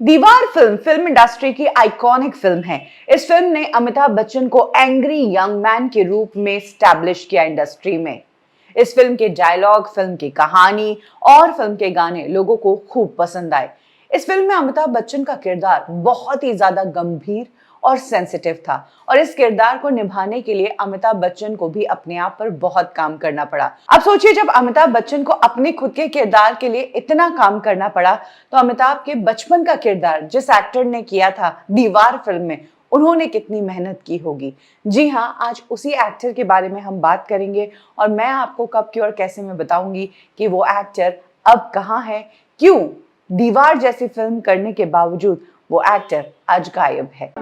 दीवार film industry की iconic film है। इस फिल्म ने अमिताभ बच्चन को एंग्री यंग मैन के रूप में स्टैब्लिश किया इंडस्ट्री में। इस फिल्म के डायलॉग, फिल्म की कहानी और फिल्म के गाने लोगों को खूब पसंद आए। इस फिल्म में अमिताभ बच्चन का किरदार बहुत ही ज्यादा गंभीर और सेंसिटिव था और इस किरदार को निभाने के लिए अमिताभ बच्चन को भी अपने आप पर बहुत काम करना पड़ा। अब सोचिए, जब अमिताभ बच्चन को अपने खुद के किरदार के लिए इतना काम करना पड़ा, तो अमिताभ के बचपन का किरदार जिस एक्टर ने किया था दीवार फिल्म में, उन्होंने कितनी मेहनत की होगी। जी हाँ, आज उसी एक्टर के बारे में हम बात करेंगे और मैं आपको कब, क्यों और कैसे मैं बताऊंगी कि वो एक्टर अब कहाँ है, क्यों दीवार जैसी फिल्म करने के बावजूद वो एक्टर आज गायब है।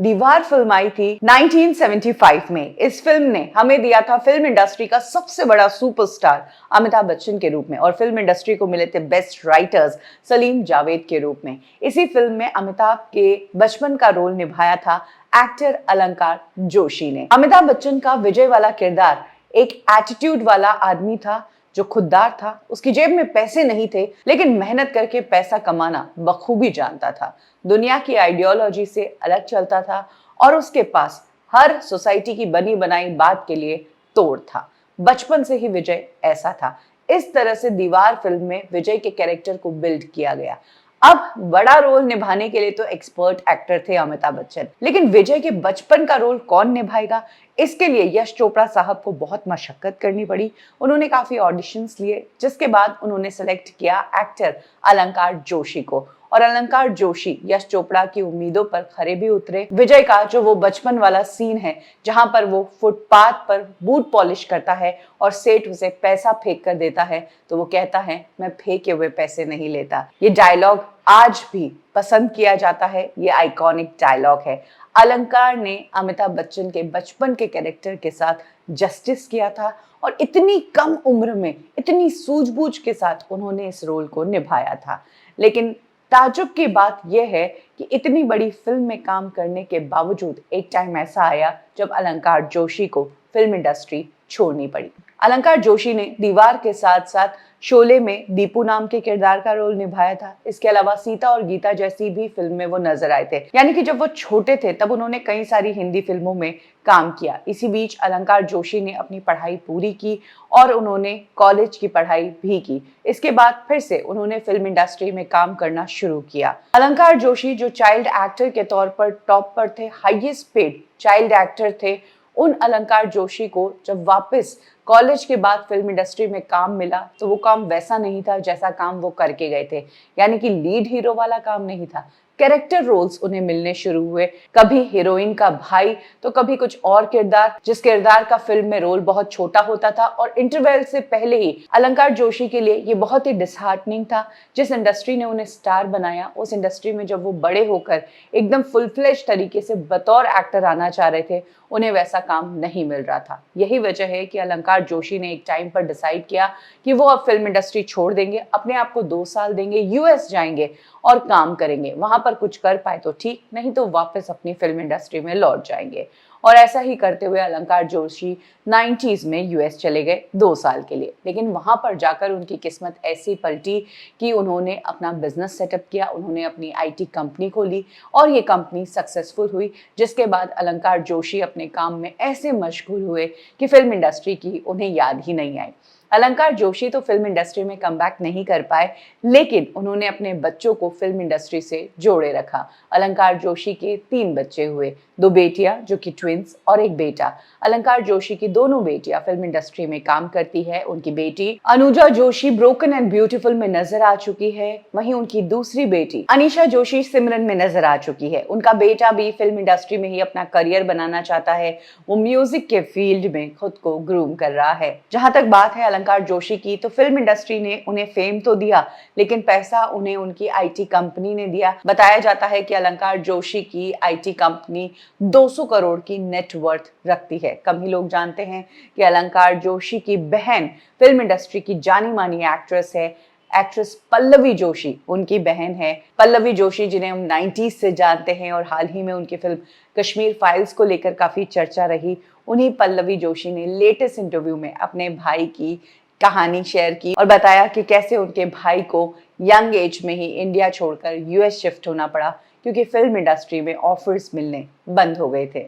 दीवार फिल्म आई थी 1975 में। इस फिल्म ने हमें दिया था फिल्म इंडस्ट्री का सबसे बड़ा सुपरस्टार अमिताभ बच्चन के रूप में और फिल्म इंडस्ट्री को मिले थे बेस्ट राइटर्स सलीम जावेद के रूप में। इसी फिल्म में अमिताभ के बचपन का रोल निभाया था एक्टर अलंकार जोशी ने। अमिताभ बच्चन का विजय वाला किरदार एक एटीट्यूड वाला आदमी था जो खुददार था। उसकी जेब में पैसे नहीं थे, लेकिन मेहनत करके पैसा कमाना बखूबी जानता था, दुनिया की आइडियोलॉजी से अलग चलता था और उसके पास हर सोसाइटी की बनी बनाई बात के लिए तोड़ था। बचपन से ही विजय ऐसा था। इस तरह से दीवार फिल्म में विजय के कैरेक्टर को बिल्ड किया गया। अब बड़ा रोल निभाने के लिए तो एक्सपर्ट एक्टर थे अमिताभ बच्चन, लेकिन विजय के बचपन का रोल कौन निभाएगा, इसके लिए यश चोपड़ा साहब को बहुत मशक्कत करनी पड़ी। उन्होंने काफी ऑडिशंस लिए, जिसके बाद उन्होंने सेलेक्ट किया एक्टर अलंकार जोशी को और अलंकार जोशी यश चोपड़ा की उम्मीदों पर खरे भी उतरे। विजय का जो वो बचपन वाला सीन है जहां पर वो फुटपाथ पर बूट पॉलिश करता है और सेठ उसे पैसा फेंक कर देता है, तो वो कहता है, मैं फेंके हुए पैसे नहीं लेता। ये डायलॉग आज भी पसंद किया जाता है। ये आइकॉनिक डायलॉग है। अलंकार ने अमिताभ बच्चन के बचपन के कैरेक्टर के साथ जस्टिस किया था और इतनी कम उम्र में इतनी सूझबूझ के साथ उन्होंने इस रोल को निभाया था। लेकिन ताजुब की बात यह है कि इतनी बड़ी फिल्म में काम करने के बावजूद एक टाइम ऐसा आया जब अलंकार जोशी को फिल्म इंडस्ट्री छोड़नी पड़ी। अलंकार जोशी ने दीवार के साथ साथ शोले में दीपू नाम के किरदार का रोल निभाया था। इसके अलावा सीता और गीता जैसी भी फिल्म में वो नजर आए थे। यानी कि जब वो छोटे थे तब उन्होंने कई सारी हिंदी फिल्मों में काम किया। इसी बीच अलंकार जोशी ने अपनी पढ़ाई पूरी की और उन्होंने कॉलेज की पढ़ाई भी की। इसके बाद फिर से उन्होंने फिल्म इंडस्ट्री में काम करना शुरू किया। अलंकार जोशी जो चाइल्ड एक्टर के तौर पर टॉप पर थे, हाईएस्ट पेड चाइल्ड एक्टर थे, उन अलंकार जोशी को जब वापस कॉलेज के बाद फिल्म इंडस्ट्री में काम मिला तो वो काम वैसा नहीं था जैसा काम वो करके गए थे। यानी कि लीड हीरो वाला काम नहीं था। कैरेक्टर रोल्स उन्हें मिलने शुरू हुए, कभी हीरोइन का भाई तो कभी कुछ और किरदार, जिस किरदार का फिल्म में रोल बहुत छोटा होता था। और इंटरवल से पहले ही अलंकार जोशी के लिए ये बहुत ही डिसहार्टनिंग था। जिस इंडस्ट्री ने उन्हें स्टार बनाया, उस इंडस्ट्री में जब वो बड़े होकर एकदम फुल फ्लेज तरीके से बतौर एक्टर आना चाह रहे थे, उन्हें वैसा काम नहीं मिल रहा था। यही वजह है कि अलंकार जोशी ने एक टाइम पर डिसाइड किया कि वो अब फिल्म इंडस्ट्री छोड़ देंगे, अपने आप को 2 साल देंगे, यूएस जाएंगे और काम करेंगे। वहां पर कुछ कर पाए तो ठीक, नहीं तो वापस अपनी फिल्म इंडस्ट्री में लौट जाएंगे। और ऐसा ही करते हुए अलंकार जोशी 90s में यूएस चले गए 2 साल के लिए। लेकिन वहां पर जाकर उनकी किस्मत ऐसी पलटी कि उन्होंने अपना बिजनेस सेटअप किया, उन्होंने अपनी आईटी कंपनी खोली और ये कंपनी सक्सेसफुल हुई। जिसके बाद अलंकार जोशी अपने काम में ऐसे मशगूल हुए कि फिल्म इंडस्ट्री की उन्हें याद ही नहीं आई। अलंकार जोशी तो फिल्म इंडस्ट्री में कमबैक नहीं कर पाए, लेकिन उन्होंने अपने बच्चों को फिल्म इंडस्ट्री से जोड़े रखा। अलंकार जोशी के 3 बच्चे हुए, 2 बेटियां जो कि ट्विंस और एक बेटा। अलंकार जोशी की दोनों बेटियां फिल्म इंडस्ट्री में काम करती है। उनकी बेटी Anuja Joshi broken and beautiful में नजर आ चुकी है, वहीं उनकी दूसरी बेटी अनीशा जोशी सिमरन में नजर आ चुकी है। उनका बेटा भी फिल्म इंडस्ट्री में ही अपना करियर बनाना चाहता है, वो म्यूजिक के फील्ड में खुद को ग्रूम कर रहा है। जहां तक बात है अलंकार जोशी की, तो फिल्म इंडस्ट्री ने उन्हें फेम तो दिया, लेकिन पैसा उन्हें उनकी आईटी कंपनी ने दिया। बताया जाता है कि अलंकार जोशी की आईटी कंपनी 200 करोड़ की नेटवर्थ रखती है। कम ही लोग जानते हैं कि अलंकार जोशी की बहन फिल्म इंडस्ट्री की जानी मानी एक्ट्रेस है, एक्ट्रेस पल्लवी जोशी उनकी बहन है। पल्लवी जोशी जिन्हें हम 90s से जानते हैं और हाल ही में उनकी फिल्म कश्मीर फाइल्स को लेकर काफी चर्चा रही। उन्हीं पल्लवी जोशी ने लेटेस्ट इंटरव्यू में अपने भाई की कहानी शेयर की और बताया कि कैसे उनके भाई को यंग एज में ही इंडिया छोड़कर यूएस शिफ्ट होना पड़ा क्योंकि फिल्म इंडस्ट्री में ऑफर्स मिलने बंद हो गए थे।